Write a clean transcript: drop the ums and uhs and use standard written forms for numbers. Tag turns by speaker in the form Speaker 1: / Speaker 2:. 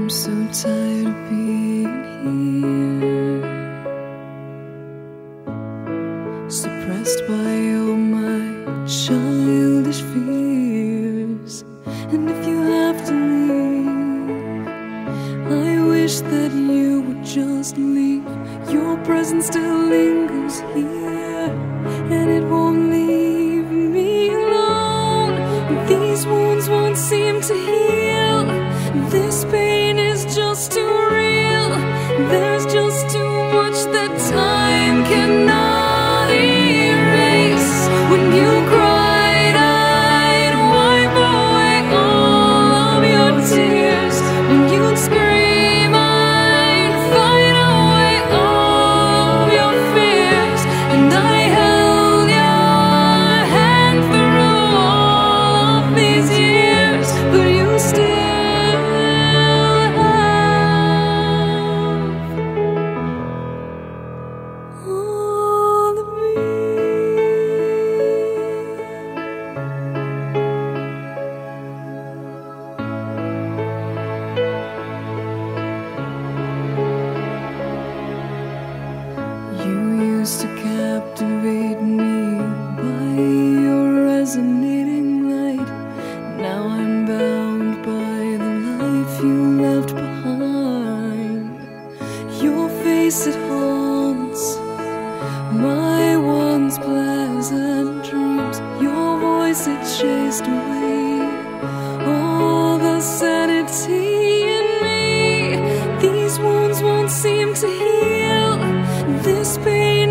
Speaker 1: I'm so tired of being here, suppressed by all my childish fears. And if you have to leave, I wish that you would just leave. Your presence still lingers here, and it won't leave me alone. These wounds won't seem to heal. This pain is just too real. There's just too much that time cannot erase. When you cried, I'd wipe away all of your tears. When you'd scream, I'd fight away all of your fears. And I held your hand through all of these years, but you still used to captivate me by your resonating light. Now I'm bound by the life you left behind. Your face, it haunts my once pleasant dreams. Your voice, it chased away all the sanity in me. These wounds won't seem to heal. This pain